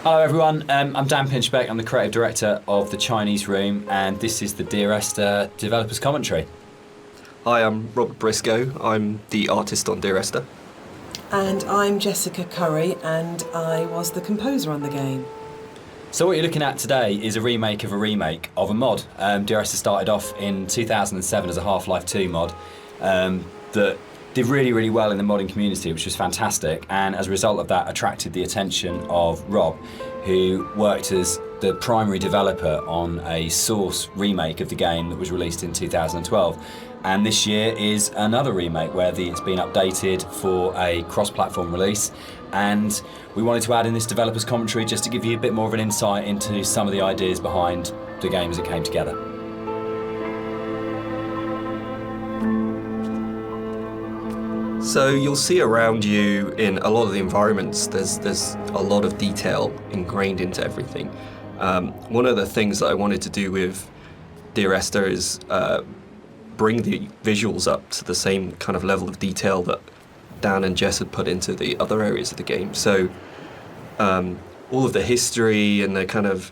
Hello everyone, I'm Dan Pinchbeck, I'm the creative director of the Chinese Room, and this is the Dear Esther Developers Commentary. Hi, I'm Robert Briscoe, I'm the artist on Dear Esther. And I'm Jessica Curry, and I was the composer on the game. So what you're looking at today is a remake of a mod. Dear Esther started off in 2007 as a Half-Life 2 mod that did really, really well in the modding community, which was fantastic, and as a result of that attracted the attention of Rob, who worked as the primary developer on a Source remake of the game that was released in 2012. And this year is another remake where it's been updated for a cross-platform release, and we wanted to add in this developer's commentary just to give you a bit more of an insight into some of the ideas behind the game as it came together. So you'll see around you in a lot of the environments, there's a lot of detail ingrained into everything. One of the things that I wanted to do with Dear Esther is bring the visuals up to the same kind of level of detail that Dan and Jess had put into the other areas of the game. So all of the history and the kind of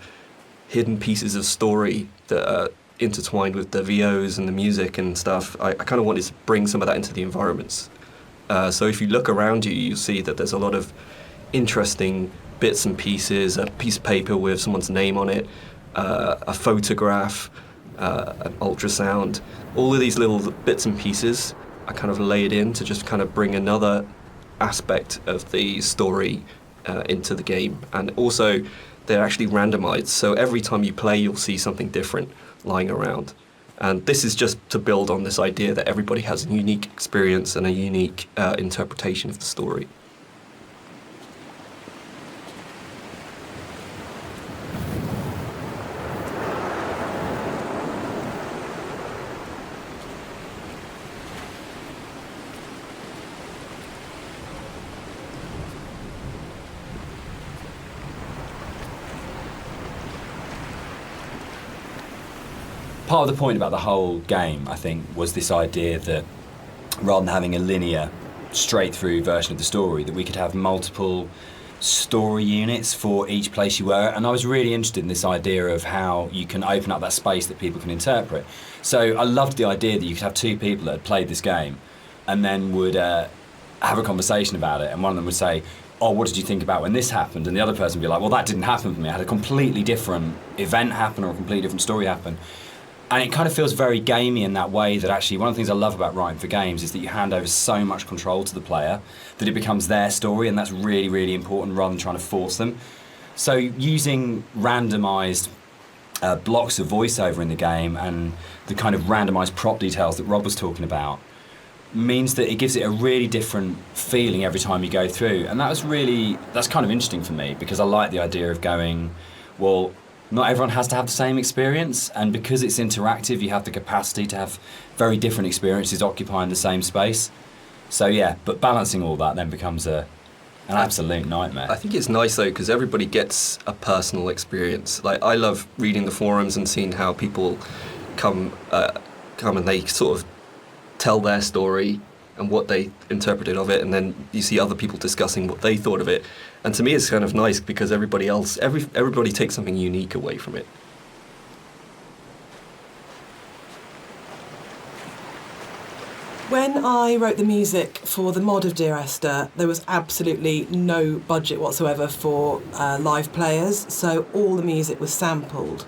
hidden pieces of story that are intertwined with the VOs and the music and stuff, I kind of wanted to bring some of that into the environments. So if you look around you, you'll see that there's a lot of interesting bits and pieces, a piece of paper with someone's name on it, a photograph, an ultrasound. All of these little bits and pieces are kind of laid in to just kind of bring another aspect of the story into the game. And also, they're actually randomized, so every time you play, you'll see something different lying around. And this is just to build on this idea that everybody has a unique experience and a unique interpretation of the story. Part of the point about the whole game, I think, was this idea that rather than having a linear, straight-through version of the story, that we could have multiple story units for each place you were. And I was really interested in this idea of how you can open up that space that people can interpret. So I loved the idea that you could have two people that had played this game and then would have a conversation about it, and one of them would say, oh, what did you think about when this happened? And the other person would be like, well, that didn't happen for me. I had a completely different event happen or a completely different story happen. And it kind of feels very gamey in that way, that actually one of the things I love about writing for games is that you hand over so much control to the player that it becomes their story, and that's really, really important rather than trying to force them. So using randomised blocks of voiceover in the game and the kind of randomised prop details that Rob was talking about means that it gives it a really different feeling every time you go through. And that's kind of interesting for me, because I like the idea of going, well, not everyone has to have the same experience, and because it's interactive, you have the capacity to have very different experiences occupying the same space. So yeah, but balancing all that then becomes an absolute nightmare. I think it's nice though, because everybody gets a personal experience. Like, I love reading the forums and seeing how people come and they sort of tell their story and what they interpreted of it, and then you see other people discussing what they thought of it. And to me, it's kind of nice because everybody takes something unique away from it. When I wrote the music for the mod of Dear Esther, there was absolutely no budget whatsoever for live players, so all the music was sampled.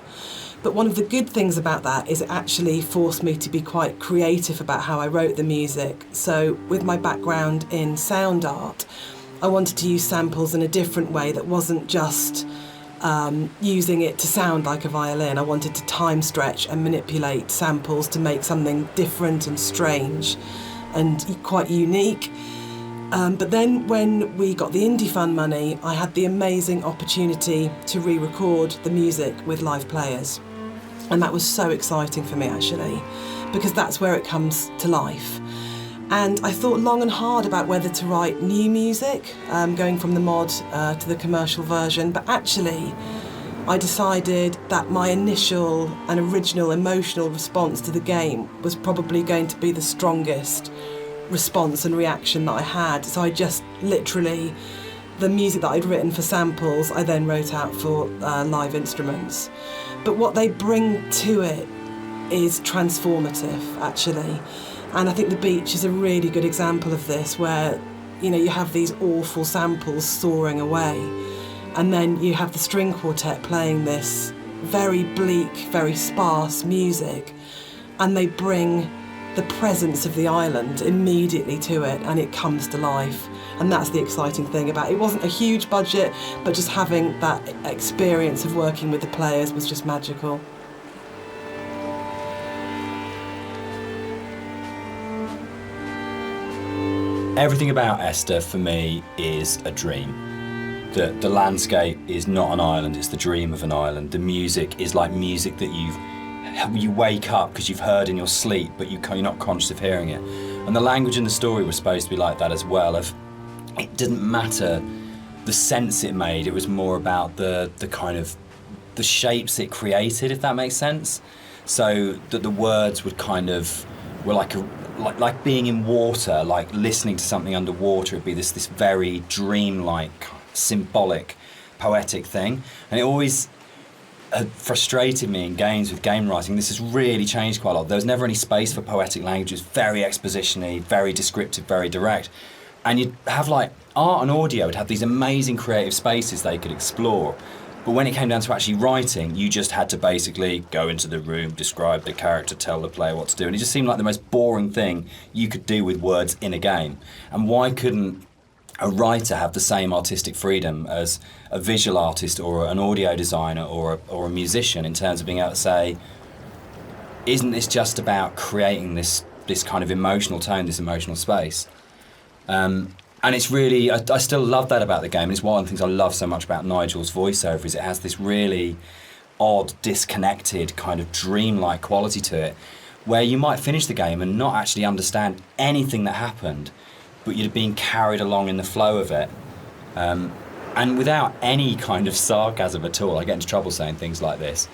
But one of the good things about that is it actually forced me to be quite creative about how I wrote the music. So with my background in sound art, I wanted to use samples in a different way that wasn't just using it to sound like a violin. I wanted to time stretch and manipulate samples to make something different and strange and quite unique. But then when we got the Indie Fund money, I had the amazing opportunity to re-record the music with live players. And that was so exciting for me, actually, because that's where it comes to life. And I thought long and hard about whether to write new music, going from the mod to the commercial version, but actually I decided that my initial and original emotional response to the game was probably going to be the strongest response and reaction that I had. So I just literally the music that I'd written for samples, I then wrote out for live instruments. But what they bring to it is transformative, actually. And I think The Beach is a really good example of this, where, you know, you have these awful samples soaring away, and then you have the string quartet playing this very bleak, very sparse music, and they bring the presence of the island immediately to it, and it comes to life. And that's the exciting thing about it. It wasn't a huge budget, but just having that experience of working with the players was just magical. Everything about Esther for me is a dream. The landscape is not an island, it's the dream of an island. The music is like music that you wake up because you've heard in your sleep, but you're not conscious of hearing it. And the language in the story was supposed to be like that as well. It didn't matter the sense it made, it was more about the kind of the shapes it created, if that makes sense. So that the words would kind of were like being in water, like listening to something underwater. It'd be this very dreamlike, symbolic, poetic thing. And it always frustrated me in games with game writing. This has really changed quite a lot. There was never any space for poetic language. It was very exposition-y, very descriptive, very direct. And you'd have like art and audio would have these amazing creative spaces they could explore. But when it came down to actually writing, you just had to basically go into the room, describe the character, tell the player what to do. And it just seemed like the most boring thing you could do with words in a game. And why couldn't a writer have the same artistic freedom as a visual artist or an audio designer or a musician, in terms of being able to say, isn't this just about creating this kind of emotional tone, this emotional space? And it's really, I still love that about the game. And it's one of the things I love so much about Nigel's voiceover, is it has this really odd, disconnected, kind of dreamlike quality to it, where you might finish the game and not actually understand anything that happened, but you're being carried along in the flow of it. And without any kind of sarcasm at all, I get into trouble saying things like this.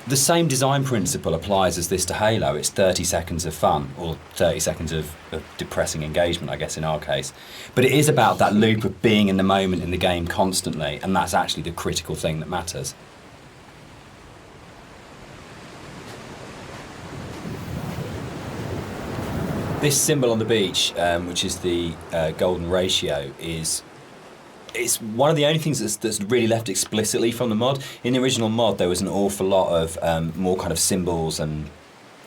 The same design principle applies as this to Halo. It's 30 seconds of fun, or 30 seconds of depressing engagement, I guess, in our case. But it is about that loop of being in the moment in the game constantly, and that's actually the critical thing that matters. This symbol on the beach, which is the golden ratio, it's one of the only things that's really left explicitly from the mod. In the original mod, there was an awful lot of more kind of symbols and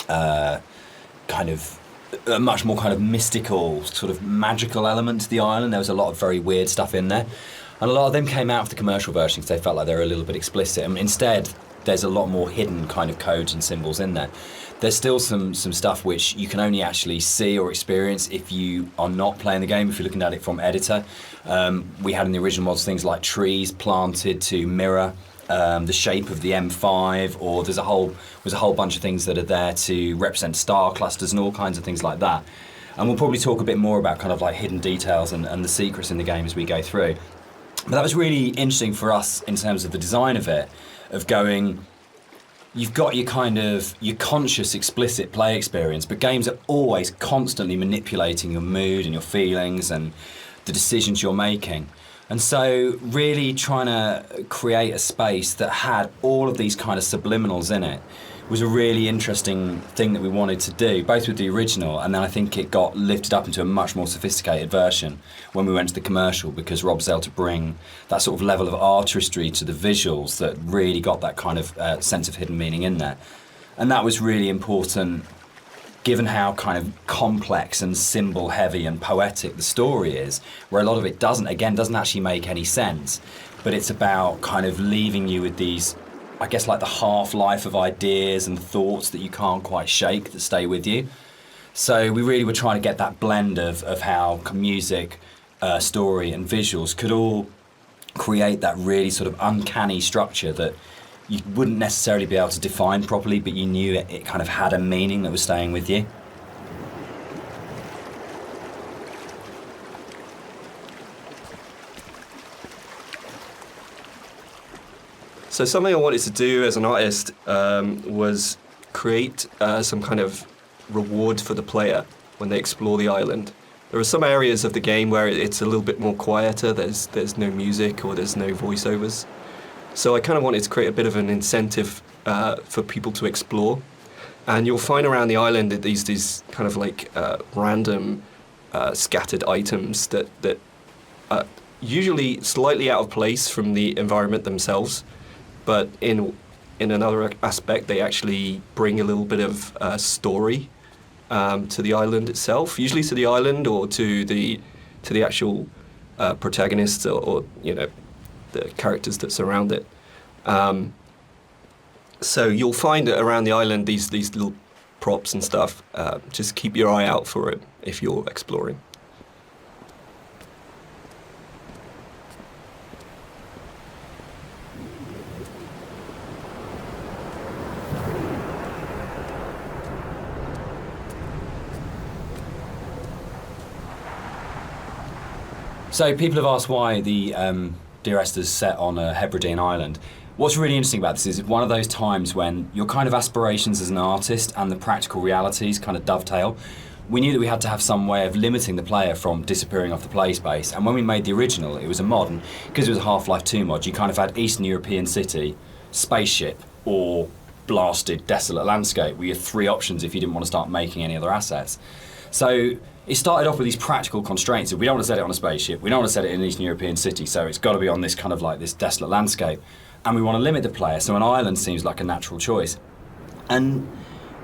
kind of a much more kind of mystical, sort of magical element to the island. There was a lot of very weird stuff in there. And a lot of them came out of the commercial version because they felt like they were a little bit explicit. And instead, there's a lot more hidden kind of codes and symbols in there. There's still some stuff which you can only actually see or experience if you are not playing the game, if you're looking at it from editor. We had in the original mods things like trees planted to mirror the shape of the M5, or there's a whole bunch of things that are there to represent star clusters and all kinds of things like that. And we'll probably talk a bit more about kind of like hidden details and the secrets in the game as we go through. But that was really interesting for us in terms of the design of it, of going, you've got your kind of your conscious, explicit play experience, but games are always constantly manipulating your mood and your feelings and the decisions you're making. And so really trying to create a space that had all of these kind of subliminals in it was a really interesting thing that we wanted to do, both with the original, and then I think it got lifted up into a much more sophisticated version when we went to the commercial, because Rob was able to bring that sort of level of artistry to the visuals that really got that kind of sense of hidden meaning in there. And that was really important, given how kind of complex and symbol heavy and poetic the story is, where a lot of it doesn't actually make any sense, but it's about kind of leaving you with these, I guess, like the half-life of ideas and thoughts that you can't quite shake, that stay with you. So we really were trying to get that blend of how music, story and visuals could all create that really sort of uncanny structure that you wouldn't necessarily be able to define properly, but you knew it kind of had a meaning that was staying with you. So something I wanted to do as an artist was create some kind of reward for the player when they explore the island. There are some areas of the game where it's a little bit more quieter. There's no music or there's no voiceovers. So I kind of wanted to create a bit of an incentive for people to explore. And you'll find around the island that these kind of like random scattered items that are usually slightly out of place from the environment themselves, but in another aspect they actually bring a little bit of story to the island itself, usually to the island or to the actual protagonists or the characters that surround it. So you'll find that around the island these little props and stuff. Just keep your eye out for it if you're exploring. So people have asked why the Dear Esther's set on a Hebridean island. What's really interesting about this is it's one of those times when your kind of aspirations as an artist and the practical realities kind of dovetail. We knew that we had to have some way of limiting the player from disappearing off the play space, and when we made the original, it was a mod, and because it was a Half-Life 2 mod, you kind of had Eastern European city, spaceship, or blasted desolate landscape, where you had three options if you didn't want to start making any other assets. So it started off with these practical constraints. We don't want to set it on a spaceship, we don't want to set it in an Eastern European city, so it's got to be on this kind of like this desolate landscape. And we want to limit the player, so an island seems like a natural choice. And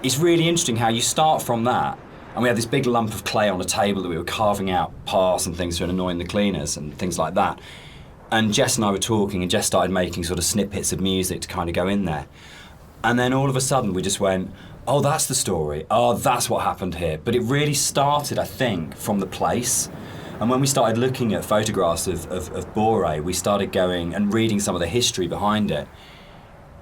it's really interesting how you start from that, and we had this big lump of clay on a table that we were carving out paths and things to annoying the cleaners and things like that. And Jess and I were talking, and Jess started making sort of snippets of music to kind of go in there. And then all of a sudden we just went, oh, that's the story. Oh, that's what happened here. But it really started, I think, from the place. And when we started looking at photographs of Bore, we started going and reading some of the history behind it.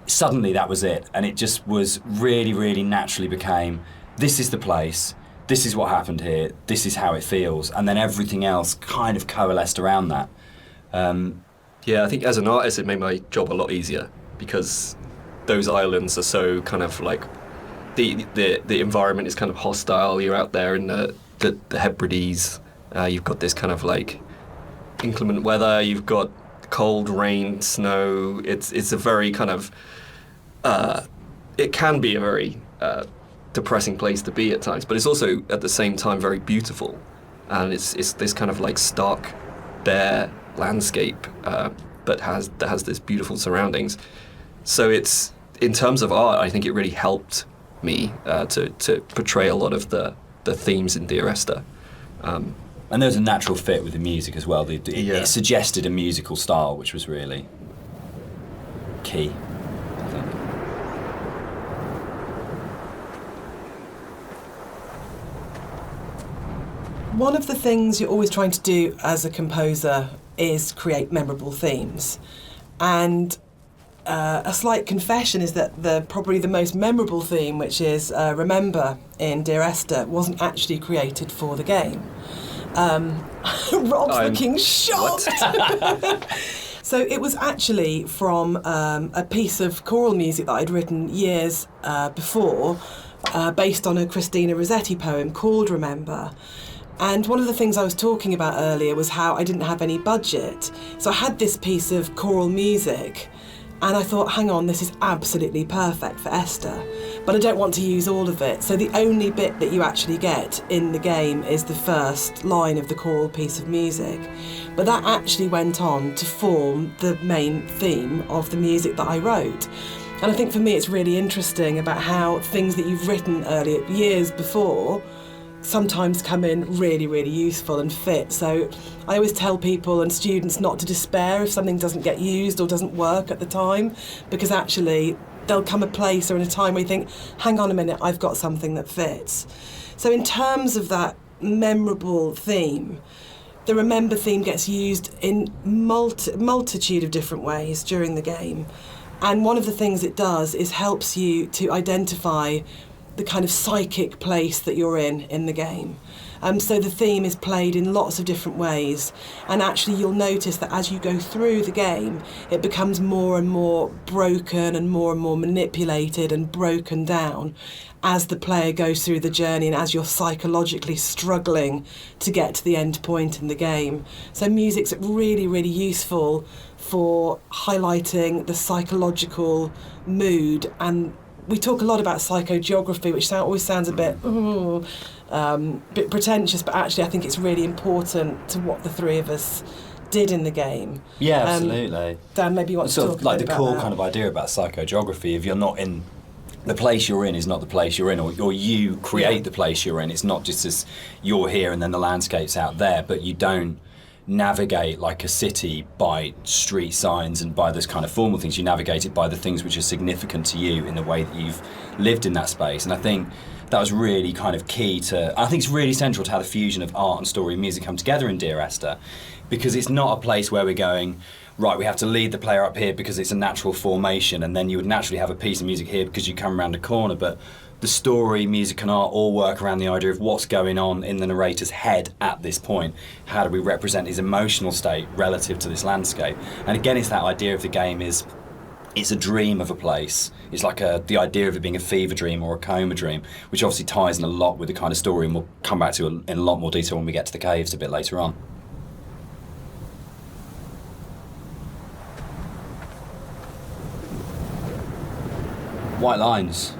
Suddenly that was it. And it just was really, really naturally became, this is the place, this is what happened here, this is how it feels. And then everything else kind of coalesced around that. Yeah, I think as an artist it made my job a lot easier because those islands are so kind of like, the environment is kind of hostile. You're out there in the Hebrides. You've got this kind of like inclement weather. You've got cold, rain, snow. It's a very kind of it can be a very depressing place to be at times, but it's also at the same time very beautiful, and it's this kind of like stark, bare landscape that has this beautiful surroundings. So it's, in terms of art, I think it really helped me to portray a lot of the themes in Dear Esther. And there was a natural fit with the music as well. It suggested a musical style, which was really key, I think. One of the things you're always trying to do as a composer is create memorable themes. And a slight confession is that probably the most memorable theme, which is Remember in Dear Esther, wasn't actually created for the game. Rob's looking shocked. So it was actually from a piece of choral music that I'd written years before, based on a Christina Rossetti poem called Remember. And one of the things I was talking about earlier was how I didn't have any budget. So I had this piece of choral music, and I thought, hang on, this is absolutely perfect for Esther, but I don't want to use all of it. So the only bit that you actually get in the game is the first line of the choral piece of music. But that actually went on to form the main theme of the music that I wrote. And I think for me it's really interesting about how things that you've written earlier, years before, sometimes come in really, really useful and fit. So I always tell people and students not to despair if something doesn't get used or doesn't work at the time, because actually there'll come a place or in a time where you think, hang on a minute, I've got something that fits. So in terms of that memorable theme, the Remember theme gets used in multitude of different ways during the game. And one of the things it does is helps you to identify the kind of psychic place that you're in the game. So the theme is played in lots of different ways, and actually you'll notice that as you go through the game, it becomes more and more broken and more manipulated and broken down as the player goes through the journey and as you're psychologically struggling to get to the end point in the game. So music's really, really useful for highlighting the psychological mood, and we talk a lot about psychogeography, which always sounds a bit pretentious, but actually I think it's really important to what the three of us did in the game. Yeah, absolutely. Dan, maybe you want to sort talk of like a bit the about core that. kind of idea about psychogeography. If you're not in the place you're in, is not the place you're in, or you create the place you're in. It's not just as you're here and then the landscape's out there, but you don't navigate like a city by street signs and by those kind of formal things. You navigate it by the things which are significant to you in the way that you've lived in that space. And I think that was really kind of key to, I think it's really central to how the fusion of art and story and music come together in Dear Esther, because it's not a place where we're going, right, we have to lead the player up here because it's a natural formation, and then you would naturally have a piece of music here because you come around a corner. But the story, music and art all work around the idea of what's going on in the narrator's head at this point. How do we represent his emotional state relative to this landscape? And again, it's that idea of the game is, it's a dream of a place. It's like the idea of it being a fever dream or a coma dream, which obviously ties in a lot with the kind of story, and we'll come back to in a lot more detail when we get to the caves a bit later on. White lines.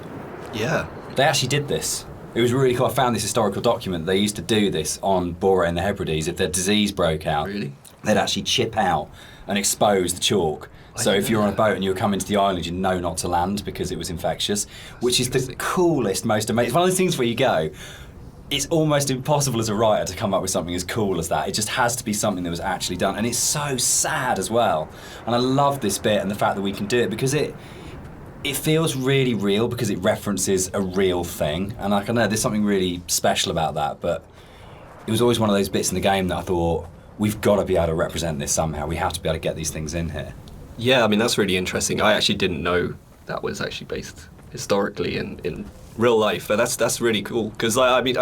Yeah. They actually did this. It was really cool. I found this historical document. They used to do this on Boré and the Hebrides. If their disease broke out, Really? they'd actually chip out and expose the chalk. So if you're on a boat and you were coming to the island, you know not to land because it was infectious, which is the coolest, most amazing. It's one of those things where you go, it's almost impossible as a writer to come up with something as cool as that. It just has to be something that was actually done. And it's so sad as well. And I love this bit and the fact that we can do it because it feels really real because it references a real thing. And I don't know, there's something really special about that. But it was always one of those bits in the game that I thought, we've got to be able to represent this somehow. We have to be able to get these things in here. Yeah, I mean, that's really interesting. I actually didn't know that was actually based historically in real life, but that's really cool. Because I mean,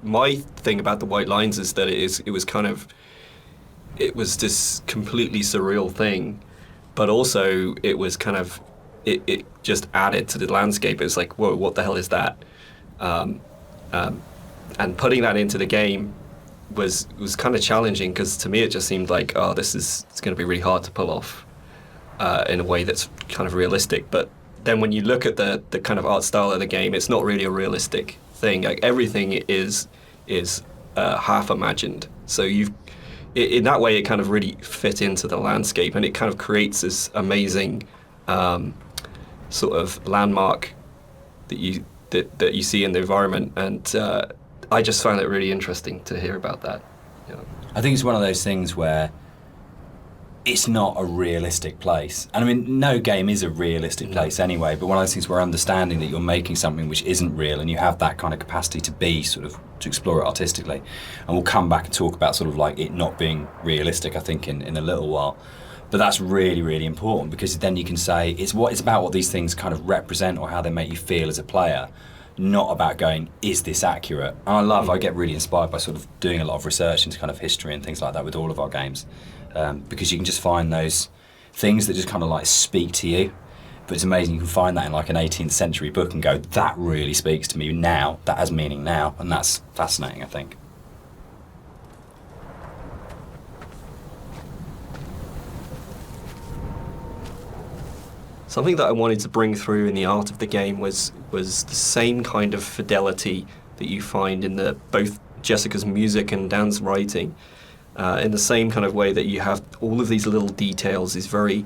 my thing about the White Lines is that it was this completely surreal thing, but also it was kind of, it just added to the landscape. It's like, whoa, what the hell is that? And putting that into the game was kind of challenging, because to me it just seemed like, oh, it's going to be really hard to pull off in a way that's kind of realistic. But then when you look at the kind of art style of the game, it's not really a realistic thing. Like everything is half imagined. So in that way it kind of really fit into the landscape, and it kind of creates this amazing sort of landmark that you see in the environment. And I just found it really interesting to hear about that. Yeah. I think it's one of those things where it's not a realistic place. And I mean, no game is a realistic place anyway, but one of those things where understanding that you're making something which isn't real, and you have that kind of capacity to explore it artistically. And we'll come back and talk about sort of like it not being realistic, I think, in a little while. But that's really, really important, because then you can say it's about what these things kind of represent or how they make you feel as a player, not about going, is this accurate? And I get really inspired by sort of doing a lot of research into kind of history and things like that with all of our games. Because you can just find those things that just kind of like speak to you. But it's amazing, you can find that in like an 18th century book and go, that really speaks to me now, that has meaning now, and that's fascinating, I think. Something that I wanted to bring through in the art of the game was the same kind of fidelity that you find in both Jessica's music and Dan's writing. In the same kind of way that you have all of these little details, these very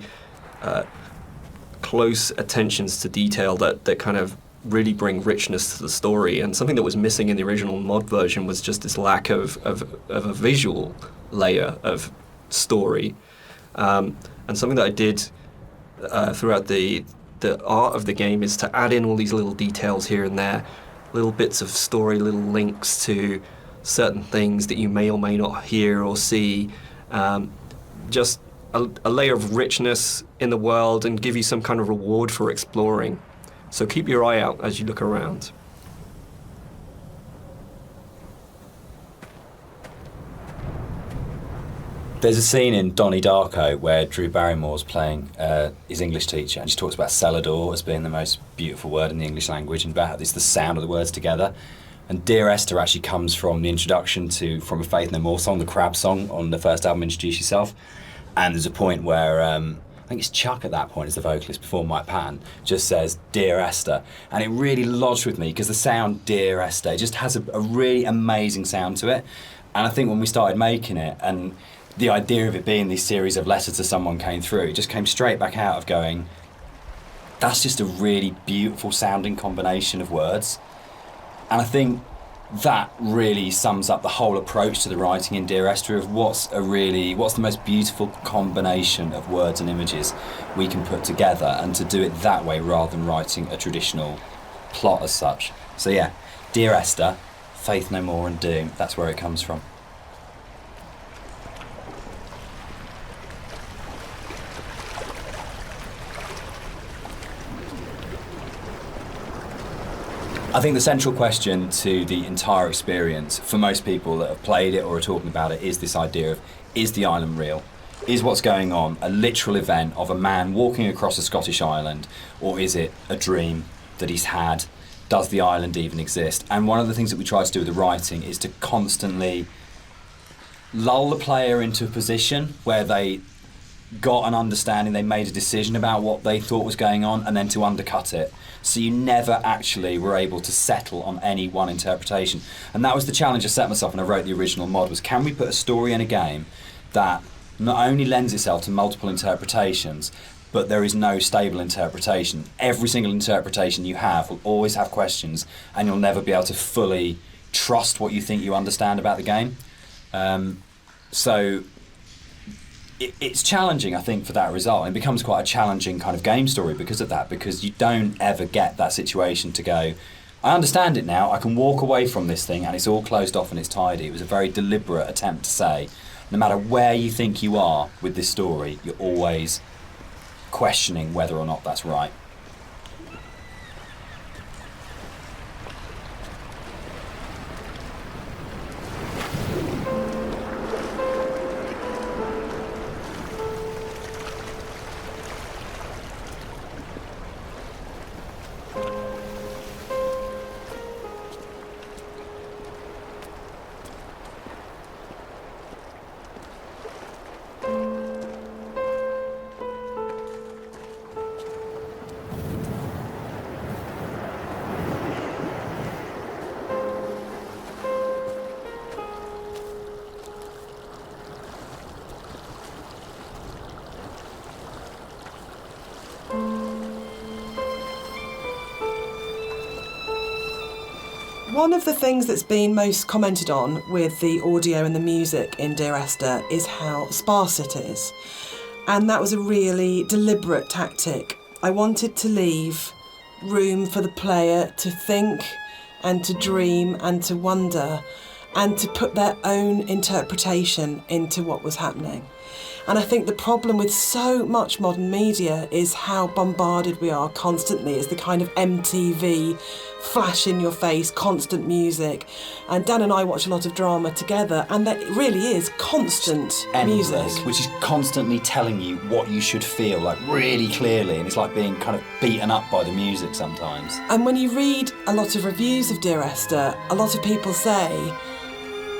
close attentions to detail that kind of really bring richness to the story. And something that was missing in the original mod version was just this lack of a visual layer of story. And something that I did throughout the art of the game is to add in all these little details here and there, little bits of story, little links to certain things that you may or may not hear or see, just a layer of richness in the world, and give you some kind of reward for exploring. So keep your eye out as you look around. There's a scene in Donnie Darko where Drew Barrymore's playing his English teacher, and she talks about Celador as being the most beautiful word in the English language, and about it's the sound of the words together. And Dear Esther actually comes from the introduction to From a Faith No More song, the Crab song on the first album, Introduce Yourself. And there's a point where, I think it's Chuck at that point as the vocalist before Mike Patton, just says, Dear Esther. And it really lodged with me because the sound Dear Esther, it just has a really amazing sound to it. And I think when we started making it, and the idea of it being this series of letters to someone came through, it just came straight back out of going, that's just a really beautiful sounding combination of words. And I think that really sums up the whole approach to the writing in Dear Esther of what's the most beautiful combination of words and images we can put together, and to do it that way rather than writing a traditional plot as such. So yeah, Dear Esther, Faith No More and Doom, that's where it comes from. I think the central question to the entire experience, for most people that have played it or are talking about it, is this idea of, is the island real? Is what's going on a literal event of a man walking across a Scottish island, or is it a dream that he's had? Does the island even exist? And one of the things that we try to do with the writing is to constantly lull the player into a position where they got an understanding, they made a decision about what they thought was going on, and then to undercut it. So you never actually were able to settle on any one interpretation. And that was the challenge I set myself when I wrote the original mod, was can we put a story in a game that not only lends itself to multiple interpretations, but there is no stable interpretation. Every single interpretation you have will always have questions, and you'll never be able to fully trust what you think you understand about the game. So it's challenging, I think, for that result. It becomes quite a challenging kind of game story because of that, because you don't ever get that situation to go, I understand it now, I can walk away from this thing and it's all closed off and it's tidy. It was a very deliberate attempt to say, no matter where you think you are with this story, you're always questioning whether or not that's right. One of the things that's been most commented on with the audio and the music in Dear Esther is how sparse it is. And that was a really deliberate tactic. I wanted to leave room for the player to think and to dream and to wonder and to put their own interpretation into what was happening. And I think the problem with so much modern media is how bombarded we are constantly. It's the kind of MTV, flash in your face, constant music. And Dan and I watch a lot of drama together, and that really is constant music. Endless, which is constantly telling you what you should feel, like really clearly, and it's like being kind of beaten up by the music sometimes. And when you read a lot of reviews of Dear Esther, a lot of people say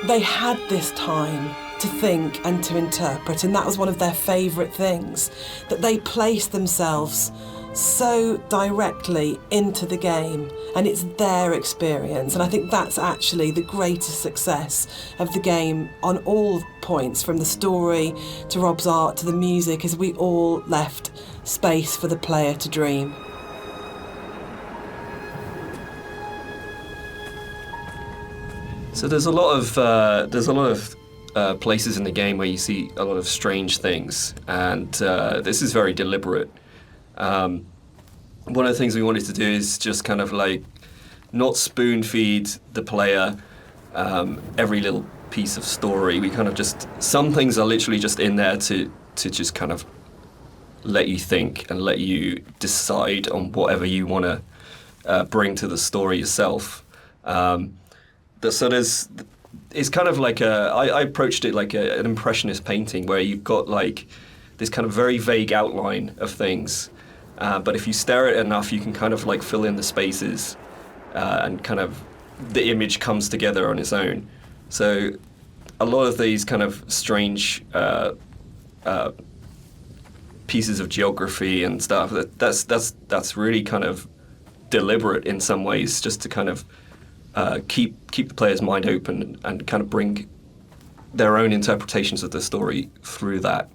they had this time to think and to interpret, and that was one of their favourite things, that they placed themselves so directly into the game and it's their experience. And I think that's actually the greatest success of the game on all points, from the story to Rob's art to the music, is we all left space for the player to dream. So there's a lot of places in the game where you see a lot of strange things, and this is very deliberate. One of the things we wanted to do is just kind of like not spoon feed the player every little piece of story. We kind of just, some things are literally just in there to just kind of let you think and let you decide on whatever you want to bring to the story yourself. So it's kind of like I approached it like an impressionist painting where you've got like this kind of very vague outline of things, but if you stare at it enough, you can kind of like fill in the spaces, and kind of the image comes together on its own. So a lot of these kind of strange pieces of geography and stuff, that's really kind of deliberate in some ways, just to kind of keep the player's mind open and kind of bring their own interpretations of the story through that.